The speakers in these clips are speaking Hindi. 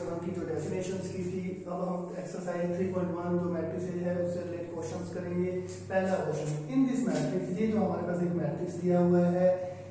1 की जो डेफिनेशंस की थी, अब हम एक्सरसाइज 3.1 जो मैट्रिसेज है उससे रिलेटेड क्वेश्चंस करेंगे। पहला क्वेश्चन, इन दिस मैट्रिक्स, ये जो हमारे पास एक मैट्रिक्स दिया हुआ है,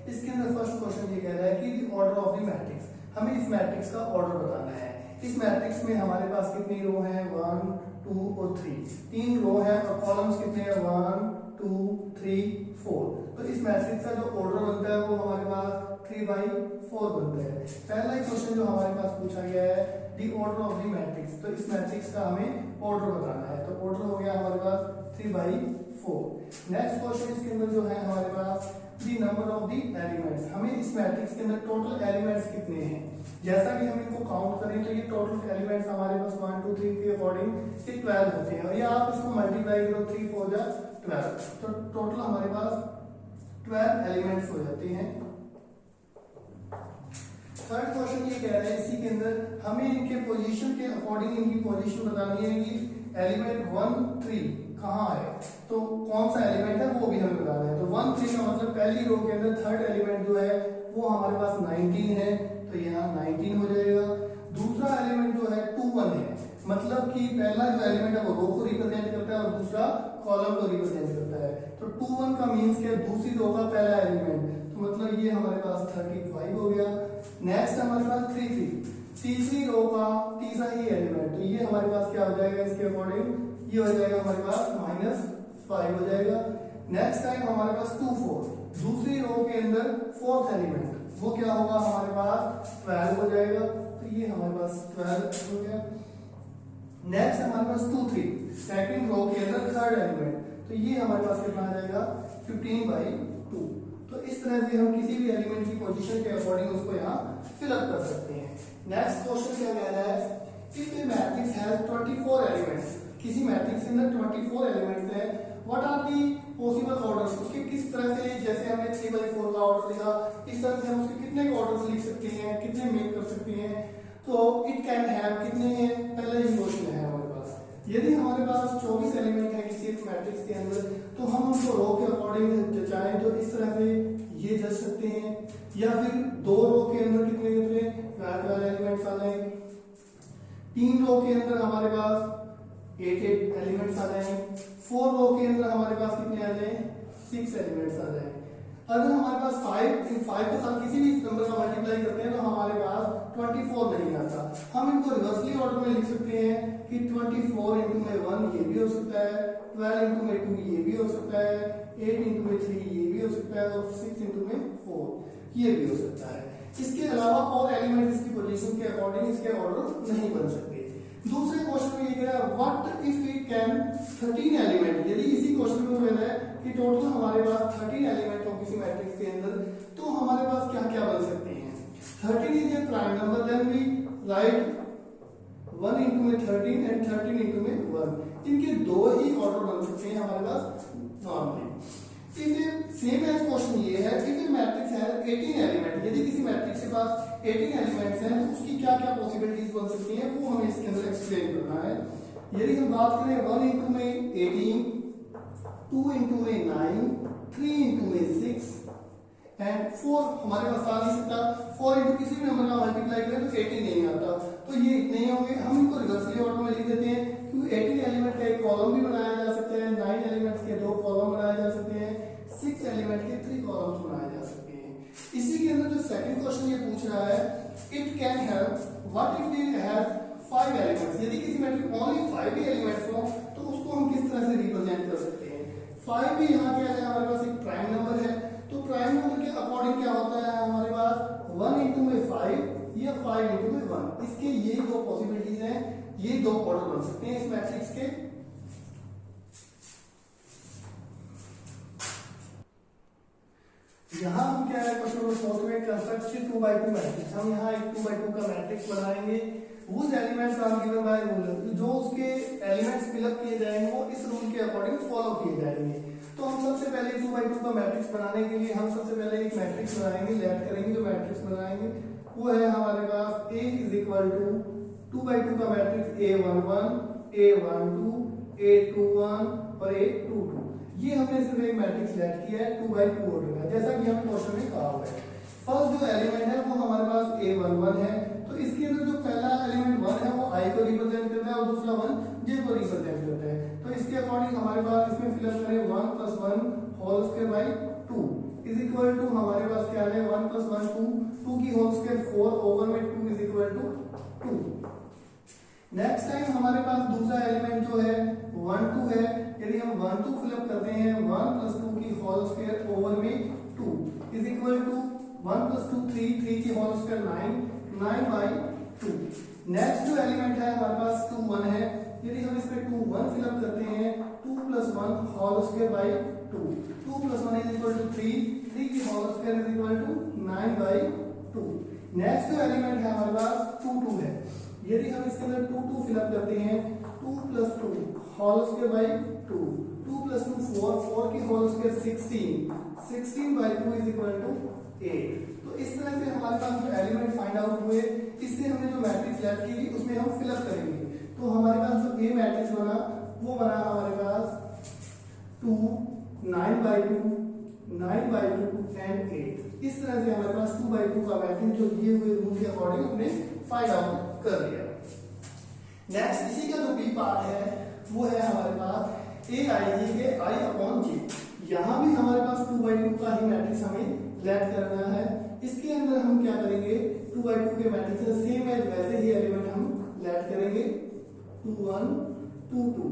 इसके अंदर फर्स्ट क्वेश्चन ये कह रहा है कि ऑर्डर ऑफ द मैट्रिक्स, हमें इस मैट्रिक्स का ऑर्डर बताना है। इस मैट्रिक्स में हमारे पास कितनी रो हैं, 1 2 और 3, 3 रो हैं और कॉलम्स कितने हैं, 1 2 3 4। तो इस मैट्रिक्स का जो ऑर्डर बनता है वो हमारे पास 3/4 बनता है। पहला ही क्वेश्चन जो हमारे पास पूछा गया है, दी ऑर्डर ऑफ द मैट्रिक्स, तो इस मैट्रिक्स का हमें ऑर्डर बताना है। तो ऑर्डर हो गया हमारे पास 3/4। नेक्स्ट क्वेश्चन इसके अंदर जो है हमारे पास the number of the elements, हमें इस मैट्रिक्स के अंदर टोटल एलिमेंट्स कितने हैं। जैसा कि हम इनको काउंट करें तो ये टोटल एलिमेंट्स हमारे पास 1 2 3 के अकॉर्डिंग 12 होते हैं, और ये आप इसको मल्टीप्लाई करो 3 4 जा 12, तो टोटल हमारे पास 12 एलिमेंट्स हो जाते हैं। थर्ड क्वेश्चन ये कह रहा है इसी के अंदर हमें इनके पोजीशन के अकॉर्डिंग इनकी पोजीशन बतानी है कि एलिमेंट 1 3 कहाँ है, तो कौन सा एलिमेंट है वो भी हमें बताना है। तो 1 3 का मतलब पहली रो के अंदर थर्ड एलिमेंट जो है वो हमारे पास 19 है, तो यहाँ 19 हो जाएगा। दूसरा एलिमेंट जो है 2 1 है, मतलब कि पहला जो एलिमेंट है वो रो को रिप्रेजेंट करता है और दूसरा कॉलम को रिप्रेजेंट करता है। तो 2 1 का मीन्स क्या, दूसरी रो का पहला एलिमेंट, तो मतलब ये हमारे पास 35 हो गया। नेक्स्ट हमारे पास 3 3, तीसरी रो का तीसरा ही एलिमेंट, तो ये हमारे पास क्या हो जाएगा, इसके अकॉर्डिंग ये हो जाएगा हमारे पास -5 हो जाएगा। नेक्स्ट टाइम हमारे पास 2 4, दूसरी रो के अंदर फोर्थ एलिमेंट, वो क्या होगा हमारे पास 12 हो जाएगा, तो ये हमारे पास 12 हो गया। नेक्स्ट हमारे पास 2 3, सेकंड रो के अंदर थर्ड एलिमेंट, तो ये हमारे पास कितना आ जाएगा 15/2। तो इस तरह से हम किसी भी एलिमेंट की पोजीशन के अकॉर्डिंग उसको यहाँ फिलअप कर सकते हैं। नेक्स्ट क्वेश्चन क्या कह रहा है, if a matrix has 24 elements, किसी मैट्रिक्स के अंदर 24 एलिमेंट्स है, what are the possible orders, उसके किस तरह से, जैसे हमने 3/4 का ऑर्डर लिखा, इस तरह से हम उसके कितने ऑर्डर्स लिख सकते हैं, कितने मेक कर सकते हैं। तो इट कैन हैव कितने हैं, पहले ही क्वेश्चन है हमारे पास, यदि हमारे पास 24 एलिमेंट है किसी मैट्रिक्स के अंदर, तो हम उनको रो के अकॉर्डिंग चाहें तो इस तरह से ये जज सकते हैं, या फिर 2 रो के अंदर कितने 12 एलिमेंट्स आ जाए, 3 रो के अंदर हमारे पास 8 एलिमेंट्स आ जाए, 4 रो के अंदर हमारे पास कितने आ जाए, 6 एलिमेंट्स आ जाए। अगर हमारे पास 5 के साथ किसी भी नंबर का मल्टीप्लाई करते हैं तो हमारे पास 24 नहीं आता। हम इनको रिवर्सली ऑर्डर में लिख सकते हैं कि 24 इंटू में 1 ये भी हो सकता है, 12 इंटू में 2 ये भी हो सकता है, 8 इंटू में 3 ये भी हो सकता है, और 6 इंटू में 4 ये भी हो सकता है। इसके अलावा और एलिमेंट इसकी पोजीशन के अकॉर्डिंग इसके ऑर्डर नहीं बन सकते। दूसरे क्वेश्चन में ये कह रहा है what if we can 13 element, यदि इसी क्वेश्चन में कह रहा है कि टोटल हमारे पास 13 एलिमेंट हो किसी मैट्रिक्स के अंदर, तो हमारे पास क्या क्या बन सकते हैं। 13 is a prime number, then we write 1 into में 13 एंड 13 इंटू में 1, इनके 2 ही ऑर्डर बन सकते हैं हमारे पास नॉर्मली। सेम एज क्वेश्चन ये है, इफ ए मैट्रिक्स है 18 एलिमेंट, यदि किसी मैट्रिक्स के पास 18 एलिमेंट्स हैं तो उसकी क्या क्या पॉसिबिलिटीज बन सकती हैं, वो हमें इसके अंदर एक्सप्लेन करना है। यदि हम बात करें 1 इंटू में 18, 2 इंटू में 9, 3 इंटू में 6 एंड 4 हमारे पास आ नहीं सकता, 4 इंटू किसी भी नंबर का मल्टीप्लाई करें तो 18 नहीं आता, तो ये इतने ही होंगे। हम इनको रिवर्सली ऑर्डर में लिख देते हैं, क्योंकि 18 एलिमेंट का एक कॉलम भी बनाया जा सकता है, 9 एलिमेंट्स के 2 कॉलम बनाए जा सकते हैं, 6 एलिमेंट के 3 कॉलम्स बनाए जा सकते हैं। इसी के अंदर जो सेकंड क्वेश्चन ये पूछ रहा है, it can have what if they have 5 elements, यदि किसी मैट्रिक्स में ओनली 5 ही एलिमेंट्स हो तो उसको हम किस तरह से रिप्रेजेंट कर सकते हैं। 5 भी यहाँ क्या है, हमारे पास एक प्राइम नंबर है, तो प्राइम नंबर के अकॉर्डिंग क्या होता है हमारे पास 1 इंटू में 5 या 5 इंटू में 1, इसके ये 2 पॉसिबिलिटीज हैं, ये 2 ऑर्डर बन सकते हैं इस मैट्रिक्स के। यहाँ हम क्या है क्वेश्चन नंबर 4 में कंस्ट्रक्ट 2/2 मैट्रिक्स, हम यहाँ एक 2/2 का मैट्रिक्स बनाएंगे। उस elements are given by rule, जो उसके एलिमेंट्स फिलअप किए जाएंगे वो इस रूल के अकॉर्डिंग फॉलो किए जाएंगे। तो हम सबसे पहले 2/2 का मैट्रिक्स बनाने के लिए हम सबसे पहले एक मैट्रिक्स बनाएंगे, लेट करेंगे, जो मैट्रिक्स बनाएंगे वो है हमारे पास A इज इक्वल टू 2/2 का मैट्रिक्स A11, A12, A21 और A22। ये हमने सिर्फ एक मैट्रिक्स लेट किया है 2/2 ऑर्डर का, जैसा कि हमें क्वेश्चन में कहा हुआ है। फर्स्ट जो एलिमेंट है वो हमारे पास A11 है, तो इसके अंदर जो पहला एलिमेंट 1 इक्वल टू हमारे पास क्या है 1 + 1 2, 2 की होल स्क्वायर 4 ओवर में 2 is equal to 2। Next time हमारे पास दूसरा एलिमेंट जो है 1 2 है, यदि हम 1 2 फिलअप करते हैं 1 + 2 की होल स्क्वायर ओवर में 2 इज इक्वल टू 1 + 2 3, 3 की होल स्क्वायर 9, 9/2। नेक्स्ट जो एलिमेंट है हमारे पास 2 1 है, यदि हम इसमें 2 1 फिलअप करते हैं 2 + 1 whole square by 2, 2 + 1 is equal to 3, 3 की whole square is equal to 9/2। Next जो एलिमेंट है हमारे पास 2 2 है, यदि हम इसके अंदर 2 2 फिलअप करते हैं 2 + 2 होल स्क्वायर बाय 2, 2 + 2 4, 4 की whole square 16, 16/2 is equal to 8। तो इस तरह से हमारे पास जो एलिमेंट फाइंड आउट हुए, इससे हमने जो मैट्रिक्स लेफ्ट की उसमें हम फिलअप करेंगे। तो हमारे पास जो ए मैट्रिक्स बना वो बना हमारे पास 2 9/2 9/2 एंड 8। इस तरह से हमारे पास 2/2 का मैट्रिक्स जो दिए हुए रूल के अकॉर्डिंग हमने फाइंड आउट कर लिया। नेक्स्ट इसी का जो बी पार्ट है वो है हमारे पास aij के i/j। यहाँ भी हमारे पास 2/2 का ही मैट्रिक्स हमें लेट करना है। इसके अंदर हम क्या करेंगे 2/2 के मैट्रिक्स सेम है वैसे ही एलिमेंट हम लेट करेंगे 2 1 2 2।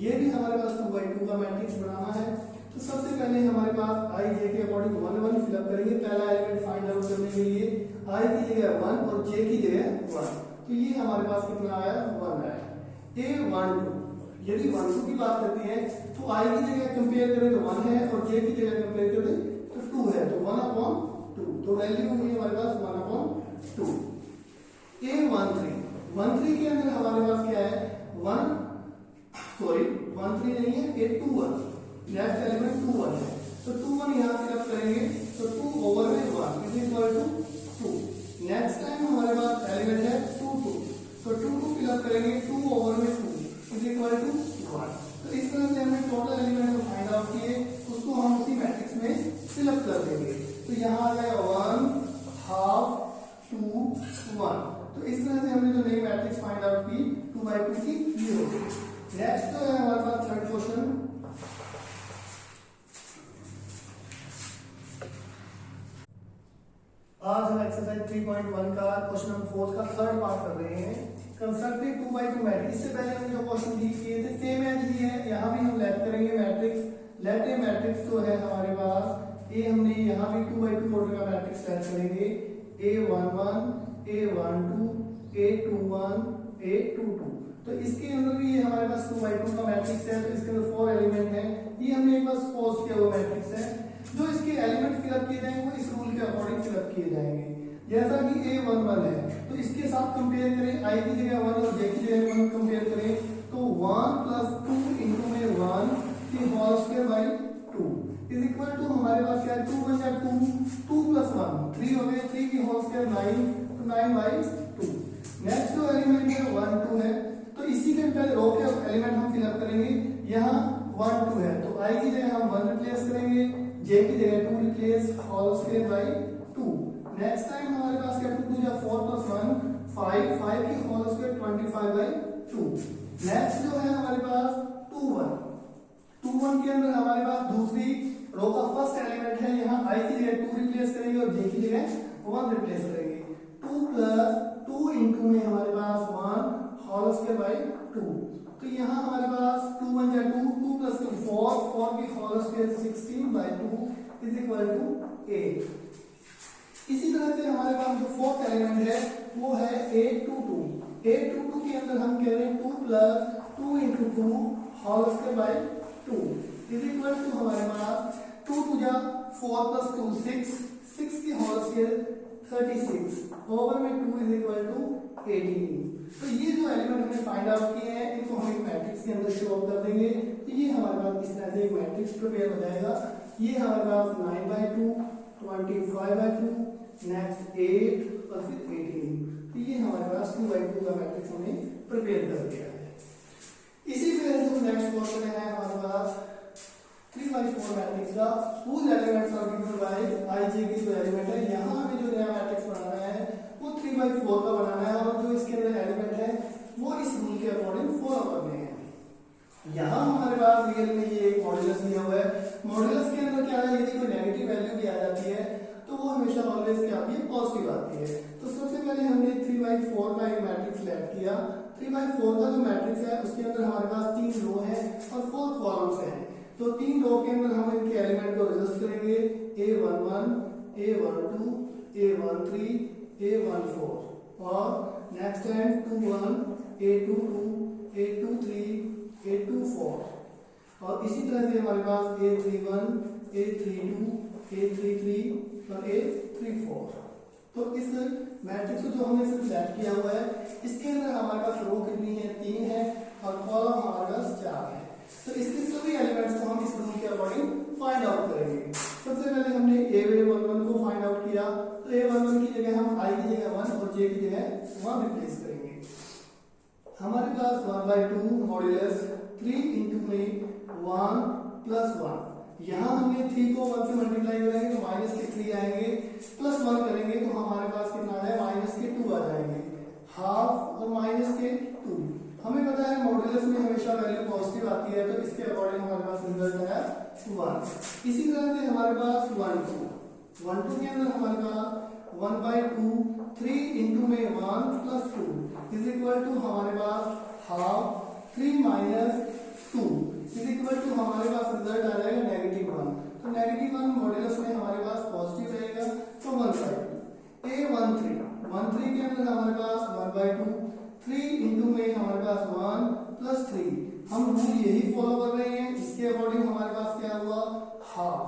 ये भी हमारे पास 2/2 का मैट्रिक्स बनाना है। तो सबसे पहले हमारे पास i j के अकॉर्डिंग 1 1 फिलअप करेंगे पहला एलिमेंट फाइंड आउट करने के लिए। i की जगह 1 और j की जगह 1, तो ये हमारे पास कितना आया 1 आया। a1 2, यदि 1 2 की बात करते हैं तो i की जगह कंपेयर करें तो 1 है और j की जगह कंपेयर करें तो 2 है, तो 1/2, तो वैल्यू हुई हमारे पास 1/2। a13 के अंदर हमारे पास क्या है 13 नहीं है, a21 नेक्स्ट एलिमेंट 2 1 है, तो 2 1 यहाँ फिलअप करेंगे तो 2 ओवर में 1 is equal to 2। Next time हमारे पास एलिमेंट है 2 2, तो 2 2 फिलअप करेंगे 2 ओवर में 2 इज इक्वल टू 1। तो इस तरह से हमने टोटल एलिमेंट को फाइंड आउट किए, उसको हम उसी मैट्रिक्स में फिलअप कर देंगे। तो यहाँ आ जाएगा 1 हाफ 2 1। तो इस तरह से हमने जो नई मैट्रिक्स फाइंड आउट की 2/2 की ये हो गई। नेक्स्ट तो है हमारे पास थर्ड क्वेश्चन। आज हम एक्सरसाइज 3.1 का क्वेश्चन नंबर 4 का थर्ड पार्ट कर रहे हैं। Constructive 2/2 matrix. इससे पहले हमने जो क्वेश्चन डील किए थे सेम एज ही है, यहाँ भी हम लेट करेंगे मैट्रिक्स। लेट ए मैट्रिक्स जो है हमारे पास ए, हमने यहाँ भी 2/2 ऑर्डर का मैट्रिक्स लेट करेंगे a11 a12 a21 a22। तो इसके अंदर भी ये हमारे पास 2/2 का मैट्रिक्स है, तो इसके अंदर 4 एलिमेंट है। ये हमने एक बार सपोज किया हुआ मैट्रिक्स है। जो इसके एलिमेंट फिलअप किए जाएंगे वो इस रूल के अकॉर्डिंग फिलअप किए जाएंगे। जैसा कि a11 है तो इसके साथ कंपेयर करें, i की जगह 1 और j की जगह 1 कंपेयर करें तो 1 + 2 * में 1 की whole square by 2 is equal to हमारे पास क्या है 2 1 या 2, 2 + 1 3 हो गए, 3 की होल स्क्वायर 9, तो 9/2। नेक्स्ट जो एलिमेंट है 1 2 है, तो इसी के पहले रो के एलिमेंट हम फिलअप करेंगे। यहाँ 1 2 है तो i की जगह हम 1 रिप्लेस करेंगे, j की जगह 2 replace whole square by 2। Next time हमारे पास क्या 2 2 या 4 + 1 5, 5 की होल स्क्वायर 25/2। नेक्स्ट जो है हमारे पास 2 1, 2 1 के अंदर हमारे पास दूसरी रो का फर्स्ट एलिमेंट है। यहाँ i की जगह 2 रिप्लेस करेंगे और j की जगह 1 रिप्लेस करेंगे। 2 + 2 * में हमारे पास 1 होल स्क्वायर बाय 2। तो यहाँ हमारे पास 2 1 या 2, 2 + 2 4, 4 की whole square 16/2 is equal to 8। इसी तरह से हमारे पास जो फोर्थ एलिमेंट है वो है a22। a22 के अंदर हम कह रहे हैं 2 + 2 * 2 whole square by 2 is equal to हमारे पास 2 2 जा 4 + 2 6, 6 की होल स्क्वायर 36 ओवर में 2 इज इक्वल टू 18। तो ये जो एलिमेंट हमने फाइंड आउट किए हैं इनको हम एक मैट्रिक्स के अंदर शो कर देंगे। तो ये हमारे पास इस तरह से एक मैट्रिक्स प्रिपेयर हो जाएगा। ये हमारे पास 9/2 25/2 नेक्स्ट 8 और फिर 18। तो ये हमारे पास 2/2 का मैट्रिक्स हमने प्रिपेयर कर दिया है। इसी तरह जो नेक्स्ट क्वेश्चन है हमारे पास 3/4 मैट्रिक्स का whose elements are given by ij की जो एलिमेंट है, यहाँ हमें जो नया मैट्रिक्स बनाना है वो 3/4 का बनाना है और जो इसके अंदर एलिमेंट है वो इस रूल के अकॉर्डिंग फॉलो करने हैं। यहाँ हमारे पास रियल में ये एक मॉड्यूलस दिया हुआ है। मॉड्यूलस के अंदर क्या क्या है, यदि कोई नेगेटिव वैल्यू भी आ जाती है तो वो हमेशा ऑलवेज क्या आती है, पॉजिटिव आती है। तो सबसे पहले हमने 3/4 का एक मैट्रिक्स सेलेक्ट किया। 3/4 का जो मैट्रिक्स है उसके अंदर हमारे पास 3 रो है और 4 कॉलम्स हैं। तो 3 रो के अंदर हम इनके एलिमेंट को एडजस्ट करेंगे, A11, A12, A13, A14 और नेक्स्ट है 21, A22, A23, A24 और इसी तरह से हमारे पास A31, A32, A33 और A34। तो इस मैट्रिक्स को जो हमने सिलेक्ट किया हुआ है इसके अंदर हमारे पास रो कितनी है, 3 है और कॉलम हमारे पास 4 है। तो इसके सभी एलिमेंट्स को हम इस रूल के अकॉर्डिंग फाइंड आउट करेंगे। सबसे पहले हमने A11 को फाइंड आउट किया, तो A11 की जगह हम I की जगह 1 और J की जगह 1 रिप्लेस करेंगे। हमारे पास 1/2 मॉड्यूलस 3 इंटू में 1 प्लस 1, यहाँ हमने 3 को 1 से मल्टीप्लाई करेंगे तो माइनस के 3 आएंगे, प्लस 1 करेंगे तो हमारे पास कितना है, माइनस के 2 आ जाएंगे, हाफ और माइनस के 2। हमें पता है मॉड्यूलस में हमेशा वैल्यू पॉजिटिव आती है, तो इसके अकॉर्डिंग हमारे पास रिजल्ट है 1। इसी तरह से हमारे पास 1/2 के अंदर हमारे पास 1/2 3 इंटू में 1 प्लस 2 इज इक्वल टू हमारे पास half 3 minus 2 is equal to हमारे पास रिजल्ट आ जाएगा -1। तो -1 मॉड्यूलस में हमारे पास पॉजिटिव रहेगा, तो 1/2। A13 के अंदर हमारे पास 1/2 3 इंटू में हमारे पास 1 प्लस 3, हम रूल यही फॉलो कर रहे हैं, इसके अकॉर्डिंग हमारे पास क्या हुआ, half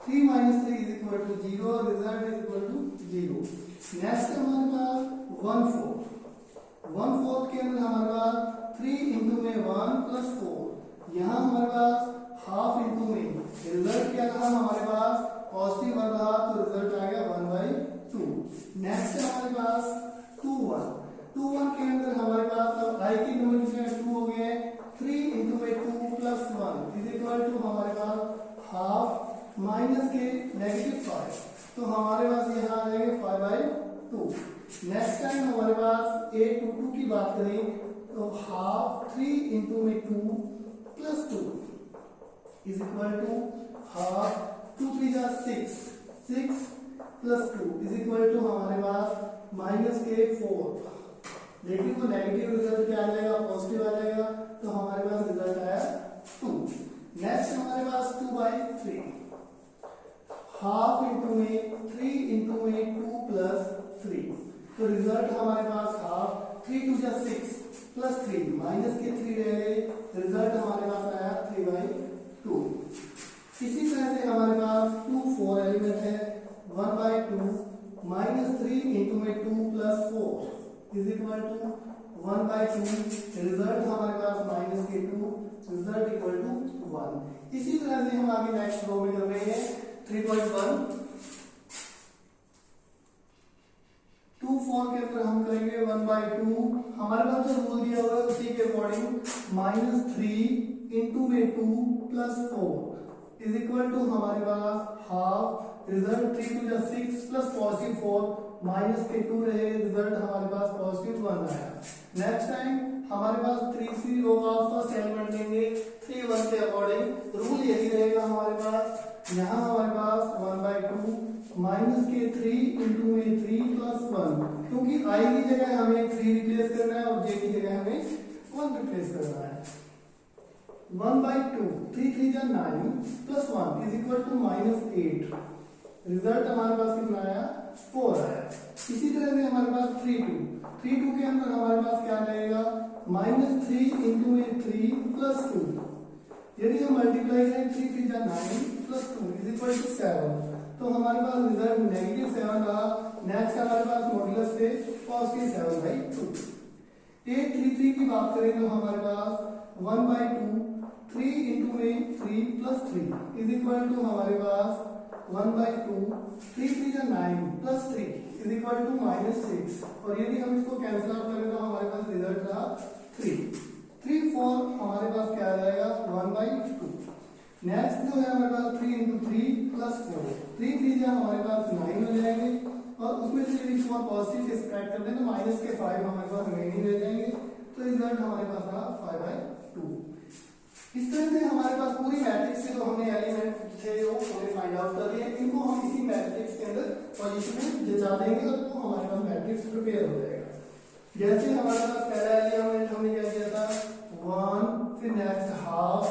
3 minus 3 is equal to 0, result is equal to 0। Next हमारे पास 1/4 के अंदर हमारे पास 3 इंटू में 1 प्लस 4, यहाँ हमारे पास हाफ इंटू में रिजल्ट क्या रहा, हमारे पास पॉजिटिव बन रहा, तो रिजल्ट आ गया 1/2। नेक्स्ट हमारे पास 2/1 के अंदर हमारे पास अब I की नंबर की जगह 2 हो गए, 3 इंटू में 2 प्लस 1 इज इक्वल टू हमारे पास हाफ माइनस के -5, तो हमारे पास यहाँ आ जाएगा 5/2। नेक्स्ट टाइम हमारे पास A22 की बात करें तो हाफ 3 इंटू में 2 plus 2 is equal to half 2 3 जा 6 प्लस 2 इज इक्वल टू हमारे पास माइनस के 4। देखिए तो नेगेटिव रिजल्ट क्या आ जाएगा, पॉजिटिव आ जाएगा, तो हमारे पास रिजल्ट आया 2। नेक्स्ट हमारे पास 2/3 हाफ इंटू में 3 इंटू में 2 प्लस 3, तो रिजल्ट हमारे पास हाफ 3 2 जा 6 प्लस 3 माइनस के 3 रह गए, रिजल्ट हमारे पास आया 3/2। इसी तरह से हमारे पास 2 4 एलिमेंट है, 1/2 माइनस 3 इंटू में 2 plus 4 is equal to 1/2, result हमारे पास माइनस के 2, रिजल्ट इक्वल टू 1। इसी तरह से हम आगे नेक्स्ट रो में कर रहे हैं 3.1 2 4 के अंदर हम करेंगे 1/2, हमारे पास जो रूल दिया हुआ है उसी के अकॉर्डिंग -3 इंटू में 2 प्लस 4 इज इक्वल टू हमारे पास हाफ, रिजल्ट 3 2 जा 6 प्लस पॉजिटिव 4 माइनस के 2 रहे, रिजल्ट हमारे पास पॉजिटिव 1 आया। नेक्स्ट टाइम हमारे पास 3 रो का फर्स्ट एलिमेंट लेंगे 3 1 के अकॉर्डिंग, रूल यही रहेगा हमारे पास, यहाँ हमारे पास 1/2 माइनस के 3 इंटू में 3 प्लस 1, क्योंकि I की जगह हमें 3 रिप्लेस करना है और J की जगह हमें 1 रिप्लेस करना है। 1/2 3 3 जा 9 plus 1 is equal to -8, result हमारे पास कितना आया, 4 आया। इसी तरह से हमारे पास 3 2 के अंदर हमारे पास क्या रहेगा, -3 इंटू में 3 प्लस 2, यदि हम मल्टीप्लाई करें 3 3 जा 9 प्लस 2 इज इक्वल टू 7, तो हमारे पास रिजल्ट -7 रहा। नेक्स्ट हमारे पास मॉड्यूलस से पॉजिटिव 7/2। A33 की बात करें तो हमारे पास 1/2 3 इंटू में 3 प्लस 3 इज इक्वल टू हमारे पास 1/2 3 3 जा 9 प्लस 3 इज इक्वल टू -6, और यदि हम इसको कैंसिल आउट करें तो हमारे पास रिजल्ट रहा 3 4 हमारे पास क्या आ जाएगा 1/2। नेक्स्ट जो है हमारे पास 3 इंटू 3 प्लस 4 3 3 जा हमारे पास 9 हो जाएंगे, और उसमें से यदि 4 पॉजिटिव से सब्ट्रैक्ट कर दें तो माइनस के 5 हमारे पास रिमेनिंग रह जाएंगे, तो रिजल्ट हमारे पास रहा 5/2। इस तरह से हमारे पास पूरी मैट्रिक्स से जो हमने एलिमेंट थे वो हमने फाइंड आउट कर लिए, इनको हम इसी मैट्रिक्स के अंदर पोजीशन में जचा देंगे और वो हमारे पास मैट्रिक्स प्रिपेयर हो जाएगा। जैसे हमारे पास पहला एलिमेंट हमने क्या किया था 1, फिर नेक्स्ट हाफ,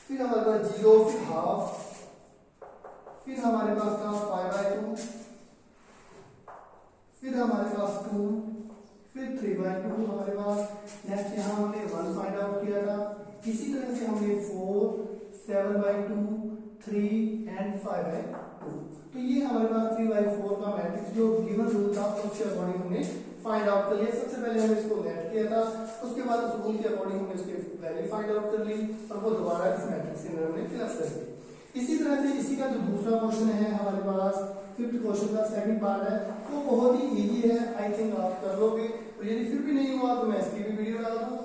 फिर हमारे पास 0, फिर हाफ, फिर हमारे पास था 5/2, फिर हमारे पास 2, फिर 3/2 हमारे पास। नेक्स्ट यहाँ हमने 1 फाइंड आउट किया था। इसी तरह से हमने 4, 7/2, 3 एंड 5/2। तो ये हमारे पास 3/4 का मैट्रिक्स जो गिवन रूल था उसके अकॉर्डिंग हमने फाइंड आउट कर लिया। सबसे पहले हमने इसको नेट किया था, उसके बाद उस रूल के अकॉर्डिंग हमने इसकी वैल्यू फाइंड आउट कर ली और वो दोबारा इस मैट्रिक्स के अंदर हमने फिलअप कर दी। इसी तरह से इसी का जो दूसरा क्वेश्चन है हमारे पास 5th क्वेश्चन का सेकंड पार्ट है, वो बहुत ही इजी है, आई थिंक आप कर लोगे। और यदि फिर भी नहीं हुआ तो मैं इसकी भी वीडियो डाल दूंगा।